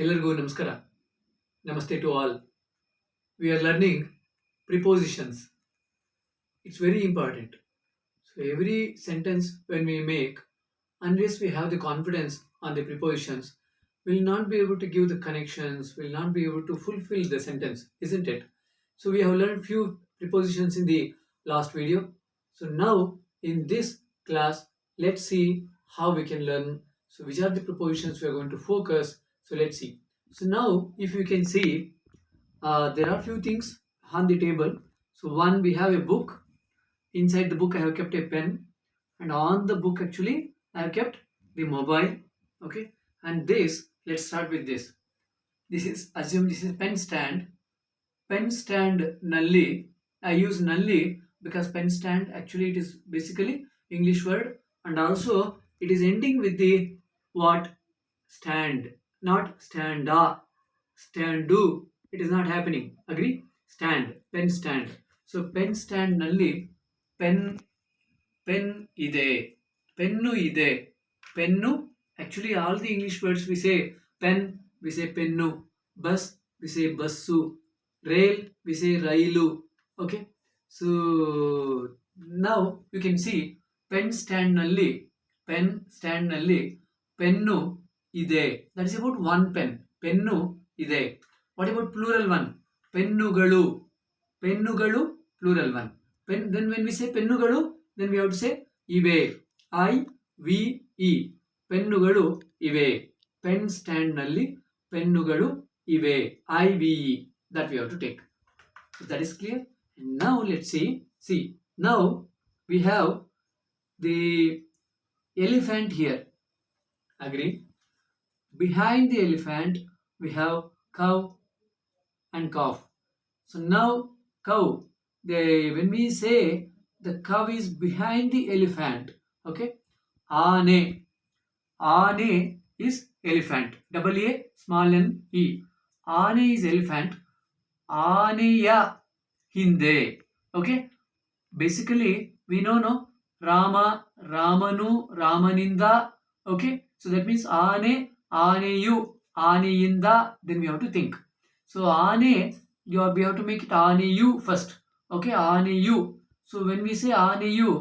ಎಲ್ಲರಿಗೂ ನಮಸ್ಕಾರ. Namaste to all. We are learning prepositions. It's very important. So every sentence when we make, unless we have the confidence on the prepositions, we'll not be able to give the connections, we'll not be able to fulfill the sentence, isn't it? So we have learned few prepositions in the last video. So now in this class, let's see how we can learn. So which are the prepositions we are going to focus. So let's see. So now if you can see, there are few things on the table. So one, we have a book. Inside the book I have kept a pen, and on the book actually I have kept the mobile. Okay, and this, let's start with this. This is, assume this is pen stand. Pen stand nalli, I use nalli because pen stand actually it is basically English word, and also it is ending with the what, stand, not standa, standu. It is not happening, agree? Stand, pen stand. So pen stand nalli pen, pen ide, pennu ide, pennu. Actually all the English words we say pen, we say pennu. Bus, we say bussu. Rail, we say railu. Okay, so now you can see pen stand nalli, pen stand nalli pennu ide. That is about one pen, pennu ide. What about plural one? Pennugalu, pennugalu, plural one. Pen, then when we say pennugalu, then we have to say ive, I V E, pennugalu ive. Pen stand nalli pennugalu ive, I V E, that we have to take. That is clear. And now let's see. See, now we have the elephant here, agree? Behind the elephant we have cow and calf. So now cow, when we say the cow is behind the elephant, okay? Ane, ane is elephant, double A small n E. Ane is elephant, ಆನೆಯ ಹಿಂದೆ. Okay, basically we know, no, Rama, Ramanu, Ramanindha. Okay, so that means ಆನೆ, ಆನೆಯು, ಆನೆಯಿಂದ. Then we have to think. So ಆನೆ, we have to make it ಆನೆಯು first. Okay, ಆನೆಯು. So when we say ಆನೆಯು,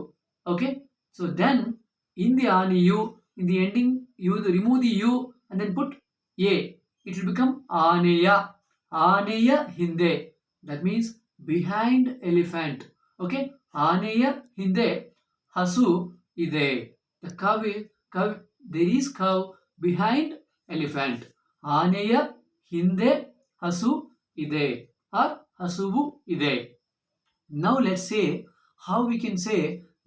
okay, so then in the ಆನೆಯು, in the ending you remove the u and then put a, it will become ಆನೆಯ, ಆನೆಯ ಹಿಂದೆ. That means behind elephant. Okay, ಆನೆಯ ಹಿಂದೆ ಹಸು ಇದೆ. The cow, there is cow behind elephant. ಆನೆಯ ಹಿಂದೆ ಹಸು ಇದೆ, or ಹಸುವು ಇದೆ. Now let's say how we can say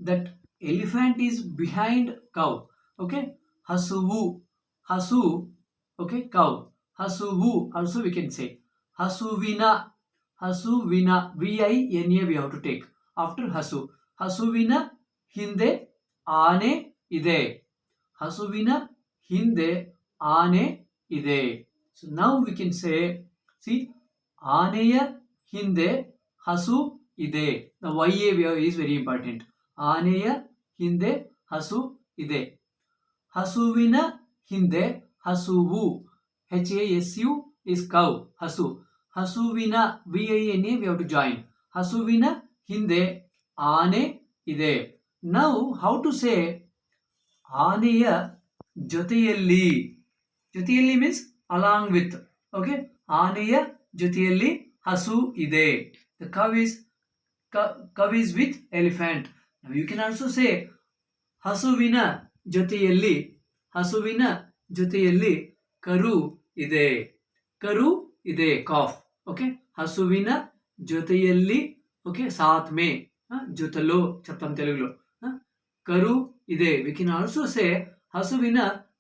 that elephant is behind cow. Okay, hasuvu, hasu, okay, cow, hasuvu also we can say. Hasuvina, hasuvina, vina we have to take after hasu. Hasuvina hinde ಆನೆ ಇದೆ, ಹಸುವಿನ ಹಿಂದೆ ಆನೆ ಇದೆ. So now we can say, see, ಆನೆಯ ಹಿಂದೆ ಹಸು ಇದೆ. The YA is very important. ಆನೆಯ ಹಿಂದೆ ಹಸು ಇದೆ. ಹಸುವಿನ ಹಿಂದೆ ಹಸುವು, HASU is cow, ಹಸು. ಹಸುವಿನ VINA we have to join. ಹಸುವಿನ ಹಿಂದೆ ಆನೆ ಇದೆ. Now how to say ಆನೆಯ ಜೊತೆಯಲ್ಲಿ? ಜೊತೆಯಲ್ಲಿ means along with. Okay, ಆನೆಯ ಜೊತೆಯಲ್ಲಿ ಹಸು ಇದೆ. The cow is with elephant. Now you can also say ಹಸುವಿನ ಜೊತೆಯಲ್ಲಿ, ಹಸುವಿನ ಜೊತೆಯಲ್ಲಿ ಕರು ಇದೆ, ಕರು ಇದೆ, ಕಾಫ್. ಓಕೆ, ಹಸುವಿನ ಜೊತೆಯಲ್ಲಿ, ಓಕೆ, ಸಾತ್ ಮೇ, ಜೊತೆಲು చెప్తాం తెలుగులో, కరు ಇದೆ. We can also say ಹಸುವಿನ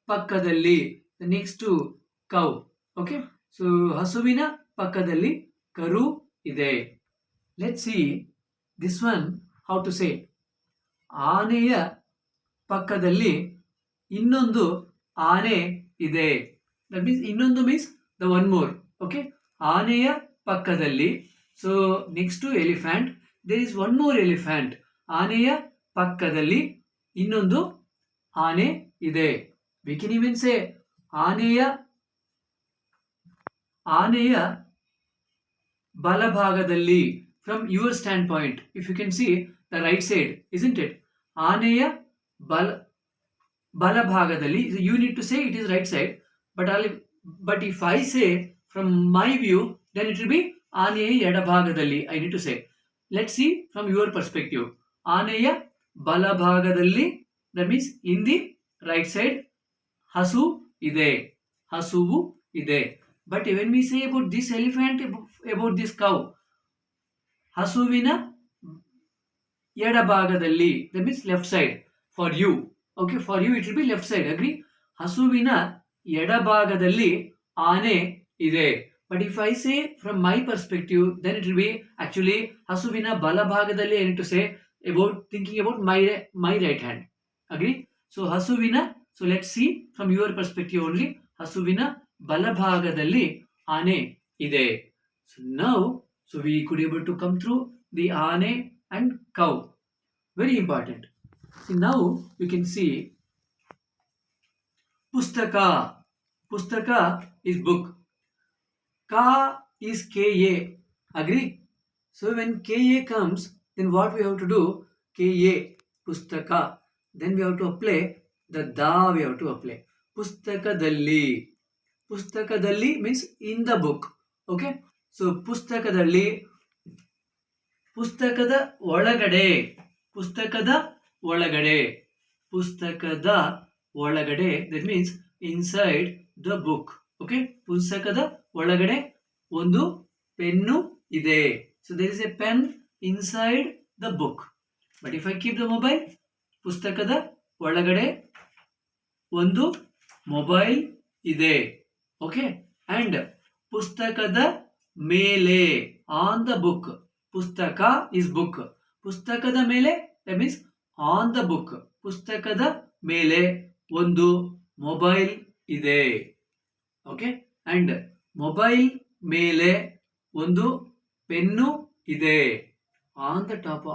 ಪಕ್ಕದಲ್ಲಿ, the next to cow. Okay, so ಹಸುವಿನ ಪಕ್ಕದಲ್ಲಿ ಕರು ಇದೆ. Let's see this one how to say. ಆನೆಯ ಪಕ್ಕದಲ್ಲಿ ಇನ್ನೊಂದು ಆನೆ ಇದೆ. That means ಇನ್ನೊಂದು means the one more. Okay, ಆನೆಯ ಪಕ್ಕದಲ್ಲಿ, so next to elephant there is one more elephant. ಆನೆಯ ಪಕ್ಕದಲ್ಲಿ ಇನ್ನೊಂದು ಆನೆ ಇದೆ. We can even say ಆನೆಯ ಆನೆಯ ಬಲಭಾಗದಲ್ಲಿ, from your standpoint, if you can see the right side, isn't it? ಆನೆಯ ಬಲಭಾಗದಲ್ಲಿ, you need to say it is right side, but if I say from my view, then it will be ಆನೆಯ ಎಡಭಾಗದಲ್ಲಿ. I need to say. Let's see from your perspective. ಆನೆಯ ಬಲಭಾಗದಲ್ಲಿ, that means in the right side, ಹಸು ಇದೆ, ಹಸುವು ಇದೆ. But when we say about this elephant, about this cow, ಹಸುವಿನ ಎಡಭಾಗದಲ್ಲಿ, that means left side for you. Okay, for you it will be left side, agree? ಹಸುವಿನ ಎಡಭಾಗದಲ್ಲಿ ಆನೆ ಇದೆ. But if I say from my perspective, then it will be actually ಹಸುವಿನ ಬಲಭಾಗದಲ್ಲಿ. I need to say about thinking about my right hand, agree? So ಹಸುವಿನ, so let's see from your perspective only. ಹಸುವಿನ ಬಲಭಾಗದಲ್ಲಿ ಆನೆ ಇದೆ. So now, so we could able to come through the ಆನೆ and cow. Very important. See, now you can see pustaka. Pustaka is book. Ka is K-A. Agree? So when K-A comes, then what we have to do? K-A, pustaka. Then we have to apply the da, we have to apply. Pustakadalli. Pustakadalli means in the book. Okay? So pustakadalli, ಪುಸ್ತಕದ ಒಳಗಡೆ, ಪುಸ್ತಕದ ಒಳಗಡೆ, ಪುಸ್ತಕದ ಒಳಗಡೆ, that means inside the book. Okay? ಪುಸ್ತಕದ ಒಳಗಡೆ ಒಂದು pen ಇದೆ. So there is a pen inside the book. But if I keep the mobile, ಪುಸ್ತಕದ ಒಳಗಡೆ ಒಂದು ಮೊಬೈಲ್ ಇದೆ. Okay? And ಪುಸ್ತಕದ ಮೇಲೆ, on the book. ಪುಸ್ತಕ is book. ಪುಸ್ತಕದ ಮೇಲೆ, that means on the book. ಪುಸ್ತಕದ ಮೇಲೆ ಒಂದು ಮೊಬೈಲ್ ಇದೆ. Okay? And ಮೊಬೈಲ್ ಮೇಲೆ ಒಂದು ಪೆನ್ನು ಇದೆ. On the top,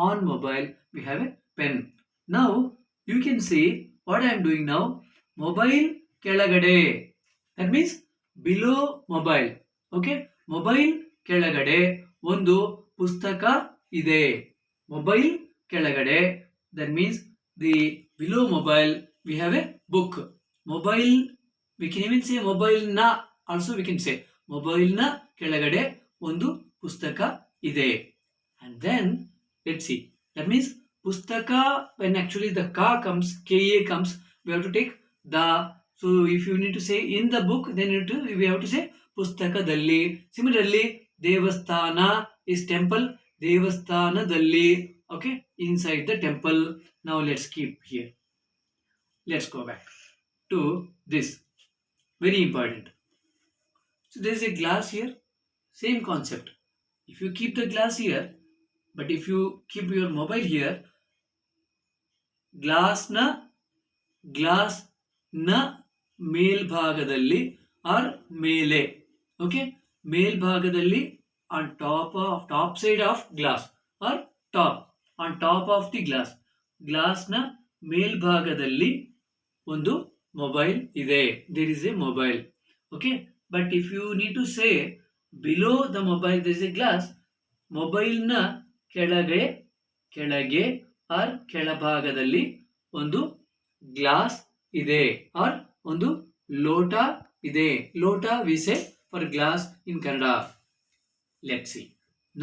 on mobile, we have a pen. Now, you can see what I am doing now. Mobile ಕೆಳಗಡೆ. That means below mobile. Okay? Mobile ಕೆಳಗಡೆ ಒಂದು ಪುಸ್ತಕ ಇದೆ. ಮೊಬೈಲ್ ಕೆಳಗಡೆ, that means the below mobile we have a book. Mobile, we can even say mobile na, also we can say mobile na ಕೆಳಗಡೆ ಒಂದು ಪುಸ್ತಕ ಇದೆ. And then let's see, that means pustaka, when actually the ka comes, K-A comes, we have to take the. So if you need to say in the book, then we have to say pustakadalli. Similarly, devasthana is temple, devasthanadalli. Okay, inside the temple. Now let's keep here. Let's go back to this. Very important. So there is a glass here. Same concept. If you keep the glass here, but if you keep your mobile here, glass na ಮೇಲ್ಭಾಗದಲ್ಲಿ or ಮೇಲೆ. Okay? ಮೇಲ್ಭಾಗದಲ್ಲಿ on top side of glass or top, on top of the glass. glass ನ ಮೇಲ್ಭಾಗದಲ್ಲಿ ಒಂದು mobile ಇದೆ. There is a mobile. Okay? But if you need to say below the mobile there is a glass, mobile ನ ಕೆಳಗೆ or ಕೆಳಭಾಗದಲ್ಲಿ ಒಂದು glass ಇದೆ or ಒಂದು ಲೋಟ ಇದೆ. ಲೋಟ we say for glass in Kannada. Let's see.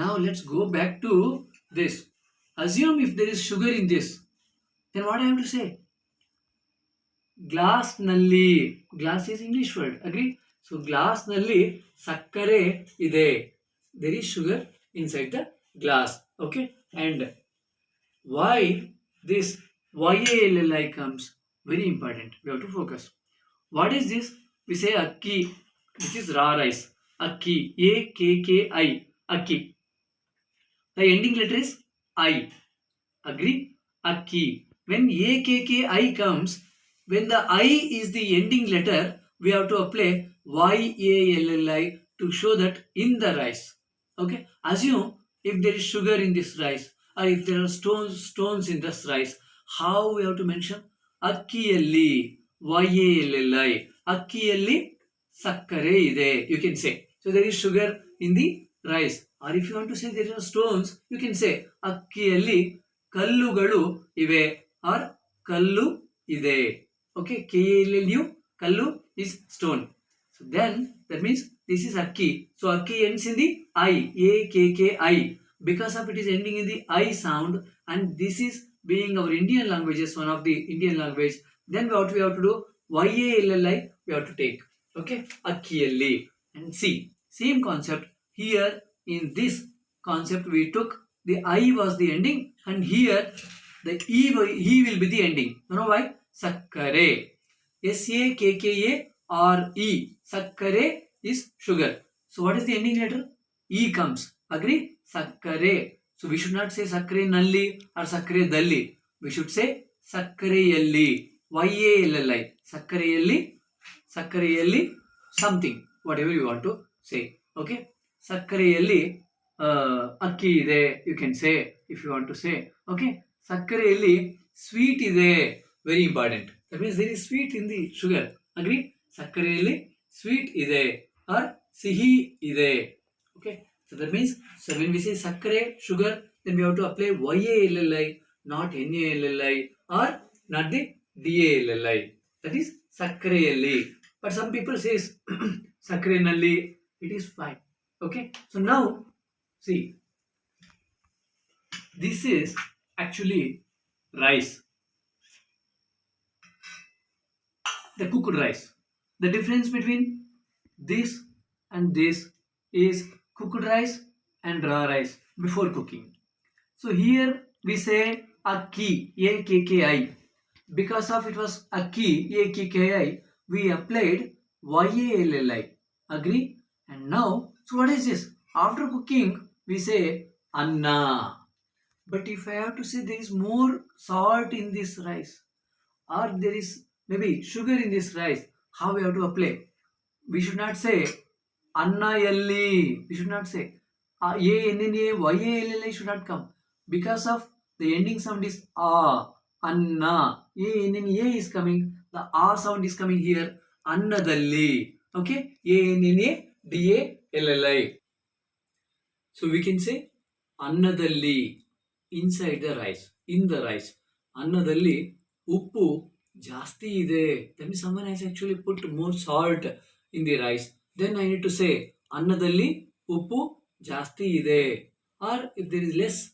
Now let's go back to this. Assume if there is sugar in this, then what I have to say? Glass nalli. Glass is English word. Agree? So glass nalli sakkare ide. There is sugar inside the glass. Okay? And why this YALLI comes? Very important. We have to focus. What is this? We say akki, which is raw rice. Akki. A-K-K-I. Akki. The ending letter is I. Agree? Akki. When A-K-K-I comes, when the I is the ending letter, we have to apply YALLI to show that in the rice. Okay? Assume if there is sugar in this rice or if there are stones in this rice, how we have to mention? Akkiyalli. YALLI. Akkiyalli sakkare ide. You can say. So there is sugar in the rice. Or if you want to say there are stones, you can say akkiyalli kallugalu ive or kallu ide. Okay, KLLU, kallu is stone. So then that means this is akki. So akki ends in the I, A-K-K-I. Because of it is ending in the I sound, and this is being our Indian languages, one of the Indian language, then what we have to do, Y-A-L-L-I we have to take. Okay, akkiyalli. And see, same concept here in this concept we took the I was the ending, and here the E will be the ending. You know why? Sakkare. S-A-K-K-A-R-E. Sakkare is sugar. So what is the ending letter? E comes. Agree? Sakkare. So we should not say sakkare nalli or sakkare dalli. We should say sakkareyalli. Y-A-L-L-I. Sakkareyalli something. Whatever you want to say. Okay? Sakkareyalli akki ide. You can say if you want to say. Okay? Sakkareyalli sweet ide. Very important. That means there is sweet in the sugar. Agree? Sakkareyalli sweet ide or sihi ide. Okay. So that means, so when we say sakkare, sugar, then we have to apply Y-A-L-L-I, not N-A-L-L-I or not the D-A-L-L-I. That is sakkareyalli. But some people says sakkare nalli. It is fine. Okay. So now, see, this is actually rice. The cooked rice. The difference between this and this is cooked rice and raw rice before cooking. So here we say akki, A-K-K-I. Because of it was akki, A-K-K-I, we applied Y-A-L-L-I. Agree? And now, so what is this? After cooking, we say anna. But if I have to say there is more salt in this rice, or there is maybe sugar in this rice, how we have to apply? We should not say anna yalli. We should not say A-N-N-A-Y-A-L-L-I should not come. Because of the ending sound is anna. A-N-N-A is coming. The sound is coming here. Annadalli. Okay? A-N-N-A-D-A-L-L-I. So we can say annadalli. Inside the rice. In the rice. Annadalli uppu jasti ide. That means someone has actually put more salt in the rice. Then I need to say annadalli uppu jasti ide. Or if there is less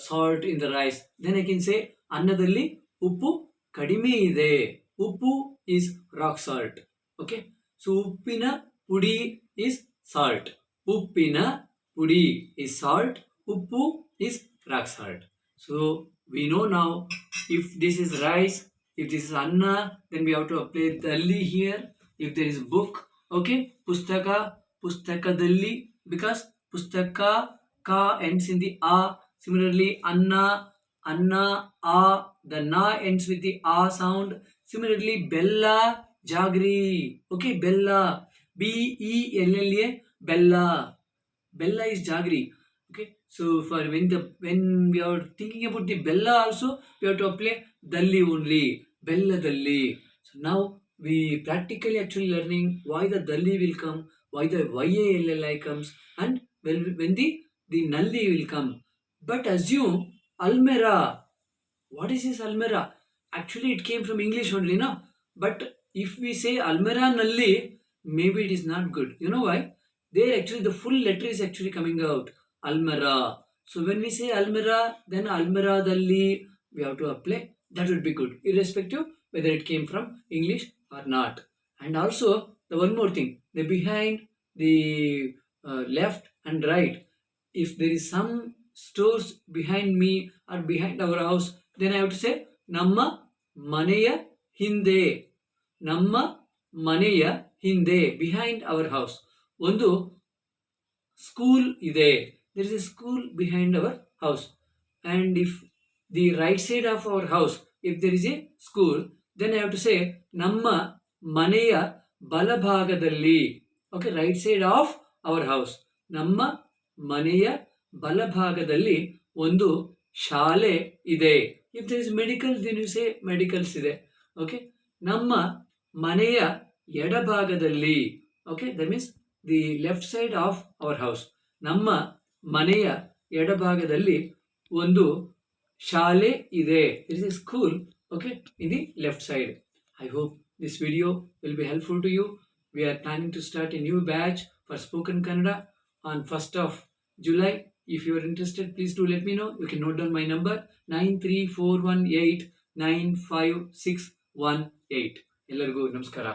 salt in the rice, then I can say annadalli uppu kadime ide. Uppu is rock salt. Okay. So uppina pudi is salt. Uppina pudi is salt. Uppu is rock salt. So we know now, if this is rice, if this is anna, then we have to apply dalli here. If there is book, okay, pustaka, pustakadalli, because pustaka, ka ends in the a. Similarly, anna, a, the na ends with the a sound. Similarly, bella, jagri, okay, bella, B-E-L-L-A, bella. Bella is jagri. Okay, so for when we are thinking about the bella also, we have to apply dalli only. Bella dalli. So now we practically actually learning why the dalli will come, why the Y-A-L-L-I comes, and when the nalli will come. But assume almera. What is this almera? Actually, it came from English only, no? But if we say almera nalli, maybe it is not good. You know why? There actually the full letter is actually coming out. Almera. So when we say almera, then almera dalli we have to apply. That would be good, irrespective whether it came from English or not. And also the one more thing, the behind, the left and right. If there is some stores behind me or behind our house, then I have to say Namma Maneya Hinde. Namma Maneya Hinde. Behind our house. ಒಂದು school ಇದೆ. There is a school behind our house. And if the right side of our house, if there is a school, then I have to say ನಮ್ಮ ಮನೆಯ ಬಲಭಾಗದಲ್ಲಿ. Okay, right side of our house. ನಮ್ಮ ಮನೆಯ ಬಲಭಾಗದಲ್ಲಿ ಒಂದು ಶಾಲೆ ಇದೆ. If there is medical, then you say medicals ಇದೆ. Okay, ನಮ್ಮ ಮನೆಯ ಎಡಭಾಗದಲ್ಲಿ, okay, that means the left side of our house, ನಮ್ಮ ಮನೆಯ ಎಡಭಾಗದಲ್ಲಿ ಒಂದು ಶಾಲೆ ಇದೆ. There is a school, okay, in the left side. I hope this video will be helpful to you. We are planning to start a new batch for spoken Kannada on 1st of July. If you are interested, please do let me know. You can note down my number 934189561 8. ಎಲ್ಲರಿಗೂ ನಮಸ್ಕಾರ.